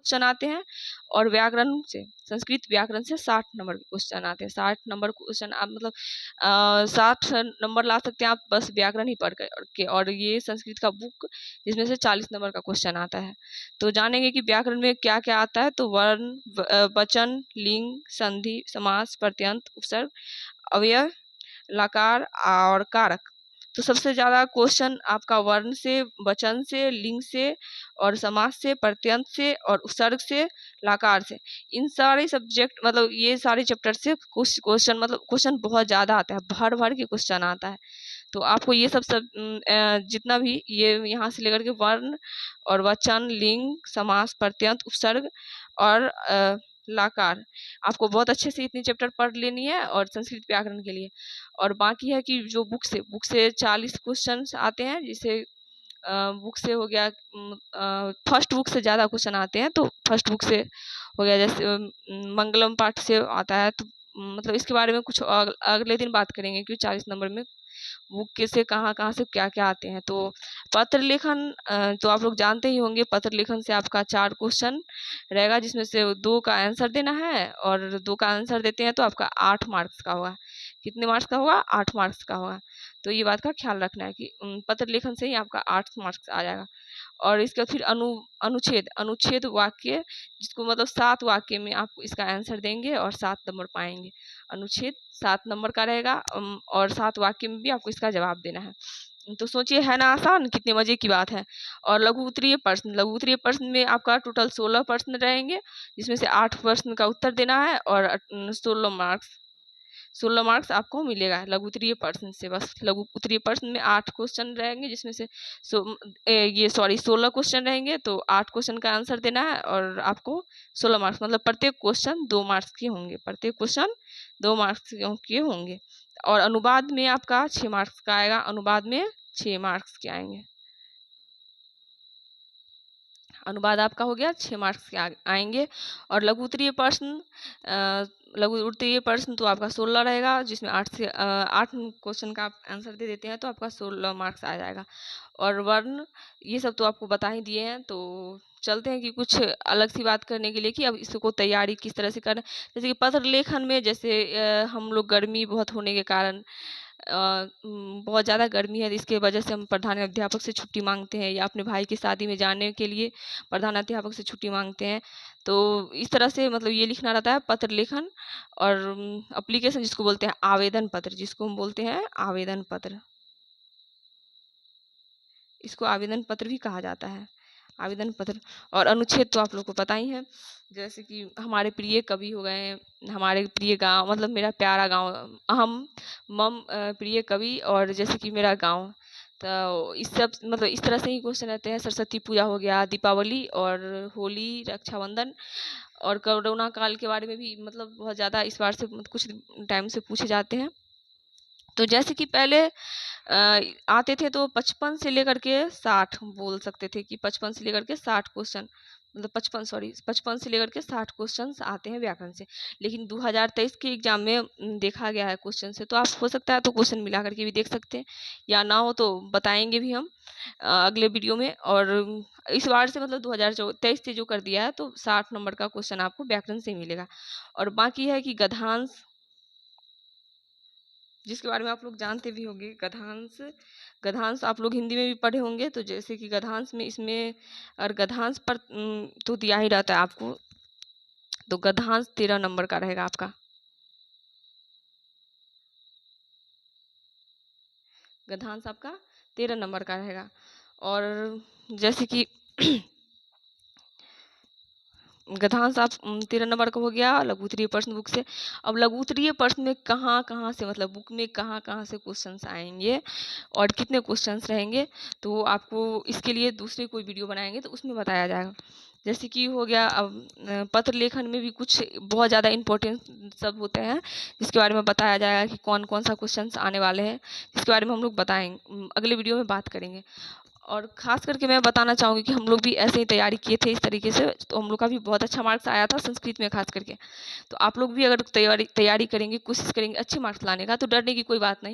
Question आते हैं, और व्याकरण से, संस्कृत व्याकरण से 60 नंबर के क्वेश्चन आते हैं। 60 नंबर क्वेश्चन आप मतलब 60 नंबर ला सकते हैं आप बस व्याकरण ही पढ़ के। और ये संस्कृत का बुक जिसमें से 40 नंबर का क्वेश्चन आता है। तो जानेंगे कि व्याकरण में क्या क्या आता है। तो वर्ण, वचन, लिंग, संधि, समास, प्रत्यंत, उपसर्ग, अवयव, लकार और कारक। तो सबसे ज्यादा क्वेश्चन आपका वर्ण से, वचन से, लिंग से और समास से, प्रत्यंत से और उपसर्ग से, लकार से, इन सारे सब्जेक्ट मतलब ये सारे चैप्टर से क्वेश्चन मतलब क्वेश्चन बहुत ज्यादा आता है, भर भर के क्वेश्चन आता है। तो आपको ये सब जितना भी ये यहाँ से लेकर के वर्ण और वचन, लिंग, समास, प्रत्यंत, उपसर्ग और लाकार, आपको बहुत अच्छे से इतनी चैप्टर पढ़ लेनी है और संस्कृत व्याकरण के लिए। और बाकी है कि जो बुक से 40 क्वेश्चन आते हैं, जिसे बुक से हो गया, फर्स्ट बुक से ज़्यादा क्वेश्चन आते हैं। तो फर्स्ट बुक से हो गया, जैसे मंगलम पाठ से आता है। तो मतलब इसके बारे में कुछ अगले दिन बात करेंगे कि 40 नंबर में बुक के से कहाँ कहाँ से क्या क्या आते हैं। तो पत्र लेखन तो आप लोग जानते ही होंगे। पत्र लेखन से आपका 4 क्वेश्चन रहेगा, जिसमें से 2 का आंसर देना है, और 2 का आंसर देते हैं तो आपका 8 मार्क्स का होगा। कितने मार्क्स का होगा? 8 मार्क्स का होगा। तो ये बात का ख्याल रखना है कि पत्र लेखन से ही आपका 8 मार्क्स आ जाएगा। और इसके बाद फिर अनुच्छेद, अनुच्छेद वाक्य, जिसको मतलब 7 वाक्य में आप इसका आंसर देंगे और 7 नंबर पाएंगे। अनुच्छेद 7 नंबर का रहेगा, और 7 वाक्य में भी आपको इसका जवाब देना है। तो सोचिए, है ना आसान, कितने मजे की बात है। और लघु उत्तरीय प्रश्न, लघु उत्तरीय प्रश्न में आपका टोटल 16 प्रश्न रहेंगे, जिसमें से 8 प्रश्न का उत्तर देना है, और 16 मार्क्स आपको मिलेगा लघु उत्तरीय प्रश्न से। बस लघु उत्तरीय प्रश्न में 8 क्वेश्चन रहेंगे, जिसमें से 16 क्वेश्चन रहेंगे। तो 8 क्वेश्चन का आंसर देना है, और आपको 16 मार्क्स, मतलब प्रत्येक क्वेश्चन 2 मार्क्स के होंगे, प्रत्येक क्वेश्चन 2 मार्क्स के होंगे। और अनुवाद में आपका 6 मार्क्स का आएगा, अनुवाद में 6 मार्क्स के आएंगे। अनुवाद आपका हो गया 6 मार्क्स के आएंगे। और लघु उत्तरीय प्रश्न, लघु उत्तरीय प्रश्न तो आपका 16 रहेगा, जिसमें 8 क्वेश्चन का आप आंसर दे देते हैं तो आपका 16 मार्क्स आ जाएगा। और वर्ण, ये सब तो आपको बता ही दिए हैं। तो चलते हैं कि कुछ अलग सी बात करने के लिए कि अब इसको तैयारी किस तरह से करना। जैसे कि पत्र लेखन में, जैसे हम लोग गर्मी बहुत होने के कारण, बहुत ज़्यादा गर्मी है, इसके वजह से हम प्रधान अध्यापक से छुट्टी मांगते हैं, या अपने भाई की शादी में जाने के लिए प्रधान अध्यापक से छुट्टी मांगते हैं। तो इस तरह से मतलब ये लिखना रहता है पत्र लेखन। और एप्लीकेशन, जिसको बोलते हैं आवेदन पत्र, जिसको हम बोलते हैं आवेदन पत्र, इसको आवेदन पत्र भी कहा जाता है, आवेदन पत्र। और अनुच्छेद तो आप लोग को पता ही है, जैसे कि हमारे प्रिय कवि हो गए, हमारे प्रिय गांव, मतलब मेरा प्यारा गांव, अहम मम प्रिय कवि, और जैसे कि मेरा गांव। तो इस सब मतलब इस तरह से ही क्वेश्चन रहते हैं। सरस्वती पूजा हो गया, दीपावली और होली, रक्षाबंधन और कोरोना काल के बारे में भी मतलब बहुत ज़्यादा इस बार से कुछ टाइम से पूछे जाते हैं। तो जैसे कि पहले आते थे तो 55 से लेकर के 60 बोल सकते थे कि 55 से लेकर के 60 क्वेश्चन, मतलब 55 से लेकर के 60 क्वेश्चन आते हैं व्याकरण से। लेकिन 2023 के एग्जाम में देखा गया है क्वेश्चन से। तो आप हो सकता है तो क्वेश्चन मिला करके भी देख सकते हैं, या ना हो तो बताएंगे भी हम अगले वीडियो में। और इस बार से मतलब 2023 से जो कर दिया है, तो 60 नंबर का क्वेश्चन आपको व्याकरण से ही मिलेगा। और बाकी है कि गद्यांश, जिसके बारे में आप लोग जानते भी होंगे। गद्यांश, गद्यांश आप लोग हिंदी में भी पढ़े होंगे। तो जैसे कि गद्यांश में, इसमें और गद्यांश पर तो दिया ही रहता है आपको। तो गद्यांश 13 नंबर का रहेगा आपका, गद्यांश आपका 13 नंबर का रहेगा। और जैसे कि गद्यांश आप 13 नंबर का हो गया लघु उत्तरीय प्रश्न बुक से। अब लघु उत्तरीय प्रश्न में कहाँ कहाँ से, मतलब बुक में कहाँ कहाँ से क्वेश्चंस आएंगे और कितने क्वेश्चंस रहेंगे, तो आपको इसके लिए दूसरे कोई वीडियो बनाएंगे तो उसमें बताया जाएगा। जैसे कि हो गया, अब पत्र लेखन में भी कुछ बहुत ज़्यादा इंपॉर्टेंट सब होते हैं, जिसके बारे में बताया जाएगा कि कौन कौन सा क्वेश्चंस आने वाले हैं, जिसके बारे में हम लोग बताएंगे, अगले वीडियो में बात करेंगे। और खास करके मैं बताना चाहूँगी कि हम लोग भी ऐसे ही तैयारी किए थे इस तरीके से, तो हम लोग का भी बहुत अच्छा मार्क्स आया था संस्कृत में खास करके। तो आप लोग भी अगर तैयारी करेंगे, कोशिश करेंगे अच्छे मार्क्स लाने का, तो डरने की कोई बात नहीं।